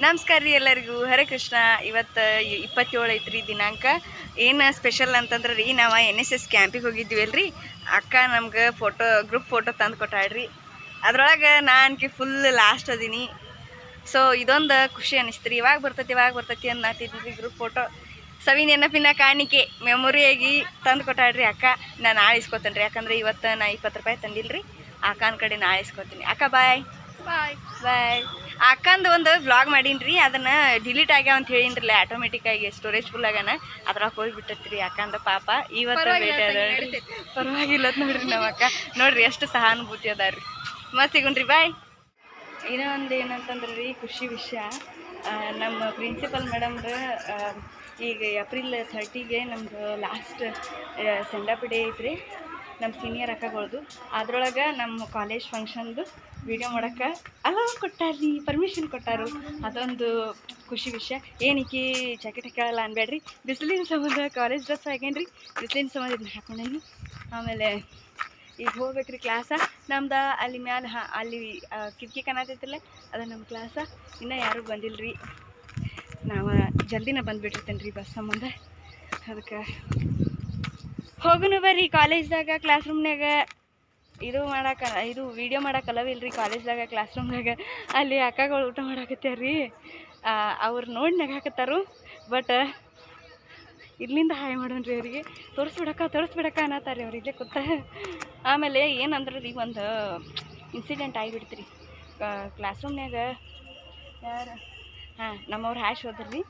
ನಮಸ್ಕಾರ ರೀ ಎಲ್ಲರಿಗೂ. ಹರೇ ಕೃಷ್ಣ. ಇವತ್ತು 27 ಐತ್ರಿ ದಿನಾಂಕ. ಏನು ಸ್ಪೆಷಲ್ ಅಂತಂದ್ರೆ ರೀ, ನಾವು NSS ಕ್ಯಾಂಪಿಗೆ ಹೋಗಿದ್ವಿ ಅಲ್ರಿ. ಅಕ್ಕ ನಮ್ಗೆ ಗ್ರೂಪ್ ಫೋಟೋ ತಂದು ಕೊಟ್ಟಾಳ್ರಿ. ಅದ್ರೊಳಗೆ ನಾನು ಫುಲ್ ಲಾಸ್ಟ್ ಅದೀನಿ. ಸೊ ಇದೊಂದು ಖುಷಿ ಅನಿಸ್ತು ರೀ. ಇವಾಗ ಬರ್ತೈತಿ ಅನ್ನತ್ತಿದ್ರಿ ಗ್ರೂಪ್ ಫೋಟೋ. ಸವಿ ನೆನಪಿನ ಕಾಣಿಕೆ ಮೆಮೊರಿಯಾಗಿ ತಂದು ಕೊಟ್ಟಾಳ್ರಿ ಅಕ್ಕ. ನಾನು ನಾಳೆ ಇಸ್ಕೊತೇನೆ ರೀ, ಯಾಕಂದ್ರೆ ಇವತ್ತು ನಾ 20 ರೂಪಾಯಿ ತಂದಿಲ್ರಿ. ಅಕ್ಕನ ಕಡೆ ನಾಳೆ ಇಸ್ಕೊತೀನಿ. ಅಕ್ಕ ಬಾಯ್ ಬಾಯ್. ಅಕ್ಕಂದು ಒಂದು ವ್ಲಾಗ್ ಮಾಡೀನಿ, ಅದನ್ನು ಡಿಲೀಟ್ ಆಗ್ಯಾವ ಅಂತ ಹೇಳಿನ್ರಲ್ಲ ಆಟೋಮೆಟಿಕ್ಕಾಗಿ ಸ್ಟೋರೇಜ್ ಫುಲ್ ಆಗ್ಯಾನ. ಅದ್ರಾಗ ಹೋಗಿಬಿಟ್ಟತ್ರಿ ಅಕ್ಕಂದು ಪಾಪ. ಇವತ್ತು ಭೇಟಿ ಅದ ಪರವಾಗಿಲ್ಲ ನೋಡ್ರಿ ನಮ್ಮ ಅಕ್ಕ. ನೋಡ್ರಿ ಎಷ್ಟು ಸಹಾನುಭೂತಿ ಅದ ರೀ. ಮತ್ತೆ ಸಿಗುಣ್ರಿ, ಬಾಯ್. ಇನ್ನೂ ಒಂದು ಏನಂತಂದ್ರೆ ರೀ, ಖುಷಿ ವಿಷಯ. ನಮ್ಮ ಪ್ರಿನ್ಸಿಪಲ್ ಮೇಡಮ್ರ ಈಗ ಏಪ್ರಿಲ್ 30ಗೆ ನಮ್ದು ಲಾಸ್ಟ್ ಸೆಂಡಪ್ ಡೇ ಐತ್ರಿ, ನಮ್ಮ ಸೀನಿಯರ್ ಅಕ್ಕಗಳದು. ಅದ್ರೊಳಗೆ ನಮ್ಮ ಕಾಲೇಜ್ ಫಂಕ್ಷನ್ದು ವಿಡಿಯೋ ಮಾಡೋಕ್ಕೆ ಅಲೌ ಕೊಟ್ಟಾರ್ರಿ, ಪರ್ಮಿಷನ್ ಕೊಟ್ಟಾರು. ಅದೊಂದು ಖುಷಿ ವಿಷಯ. ಏನಕ್ಕೆ ಜಾಕೆಟ್ ಹಾಕೊಳ್ಳಲ್ಲ ಅನ್ಬೇಡ್ರಿ, ಬಿಸಿಲಿನ ಸಂಬಂಧ ಕಾಲೇಜ್ ಡ್ರೆಸ್ ಹಾಕೇನ್ರಿ, ಬಿಸಿಲಿನ ಸಂಬಂಧ ಇದನ್ನ ಹಾಕೊಂಡೇನಿ. ಆಮೇಲೆ ಈಗ ಹೋಗ್ಬೇಕ್ರಿ ಕ್ಲಾಸ ನಮ್ದು. ಅಲ್ಲಿ ಮ್ಯಾಲೆ ಅಲ್ಲಿ ಕಿಟಕಿ ಕಾಣತೈತಿಲ್ಲ, ಅದು ನಮ್ಮ ಕ್ಲಾಸ. ಇನ್ನೂ ಯಾರೂ ಬಂದಿಲ್ಲರಿ. ನಾವು ಜಲ್ದಿನ ಬಂದುಬಿಟ್ಟಿರ್ತೇನೆ ರೀ ಬಸ್ ಸಂಬಂಧ. ಅದಕ್ಕೆ ಹೋಗುನು ಬರ್ರಿ. ಕಾಲೇಜ್ದಾಗ ಕ್ಲಾಸ್ ರೂಮ್ನಾಗ ಇದು ವಿಡಿಯೋ ಮಾಡಕ್ಕೆ ಅಲವಿಲ್ರಿ ಕಾಲೇಜ್ದಾಗ. ಕ್ಲಾಸ್ ರೂಮ್ನಾಗ ಅಲ್ಲಿ ಅಕ್ಕಗಳು ಊಟ ಮಾಡಾಕತ್ಯಾರ್ರಿ. ಅವ್ರು ನೋಡಿ ನಗಾಕತ್ತಾರು. ಬಟ್ ಇಲ್ಲಿಂದ ಹಾಯ್ ಮಾಡೋಣ್ರಿ ಅವರಿಗೆ. ತೋರಿಸ್ಬಿಡಕ್ಕ ಅನ್ನತ್ತಾರೆ ಅವ್ರಿಗೆ ಕೂತ. ಆಮೇಲೆ ಏನಂದ್ರೆ ರೀ, ಒಂದು ಇನ್ಸಿಡೆಂಟ್ ಆಗಿಬಿಡ್ತು ರೀ ಕ್ಲಾಸ್ ರೂಮ್ನಾಗ. ನಮ್ಮವ್ರು ಹ್ಯಾಶ್ ಹೋದ್ರಿ.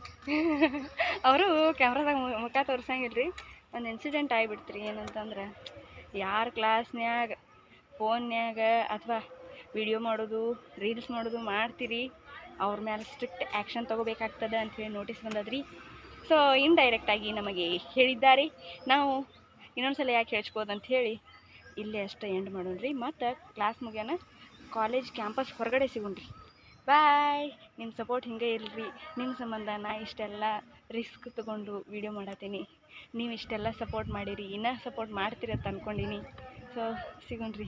ಅವರು ಕ್ಯಾಮ್ರಾದಾಗ ಮುಖ ತೋರ್ಸಂಗಿಲ್ರಿ. ಒಂದು ಇನ್ಸಿಡೆಂಟ್ ಆಗಿಬಿಡ್ತು ರೀ. ಏನಂತಂದ್ರೆ, ಯಾರು ಕ್ಲಾಸ್ನ್ಯಾಗ ಫೋನ್ಯಾಗ ಅಥವಾ ವಿಡಿಯೋ ಮಾಡೋದು, ರೀಲ್ಸ್ ಮಾಡೋದು ಮಾಡ್ತೀರಿ, ಅವ್ರ ಮೇಲೆ ಸ್ಟ್ರಿಕ್ಟ್ ಆ್ಯಕ್ಷನ್ ತೊಗೋಬೇಕಾಗ್ತದೆ ಅಂಥೇಳಿ ನೋಟಿಸ್ ಬಂದದ್ರಿ. ಸೊ ಇಂಡೈರೆಕ್ಟಾಗಿ ನಮಗೆ ಹೇಳಿದ್ದಾರೆ. ನಾವು ಇನ್ನೊಂದು ಸಲ ಯಾಕೆ ಹೇಳ್ಸ್ಬೋದಂತ ಹೇಳಿ ಇಲ್ಲೇ ಅಷ್ಟೇ ಎಂಡ್ ಮಾಡೋಣ್ರಿ. ಮತ್ತು ಕ್ಲಾಸ್ ಮುಗ್ಯಾನ ಕಾಲೇಜ್ ಕ್ಯಾಂಪಸ್ ಹೊರಗಡೆ ಸಿಗೋಣ್ರಿ. ಬಾಯ್. ನಿಮ್ಮ ಸಪೋರ್ಟ್ ಹಿಂಗೆ ಇರಲಿ. ನಿಮ್ಮ ಸಂಬಂಧ ನಾ ಇಷ್ಟೆಲ್ಲ ರಿಸ್ಕ್ ತೊಗೊಂಡು ವಿಡಿಯೋ ಮಾಡತ್ತೀನಿ. ನೀವು ಇಷ್ಟೆಲ್ಲ ಸಪೋರ್ಟ್ ಮಾಡಿರಿ, ಇನ್ನೂ ಸಪೋರ್ಟ್ ಮಾಡ್ತೀರಿ ಅಂತ ಅಂದ್ಕೊಂಡೀನಿ. ಸೊ ಸಿಗೋಣ್ರಿ.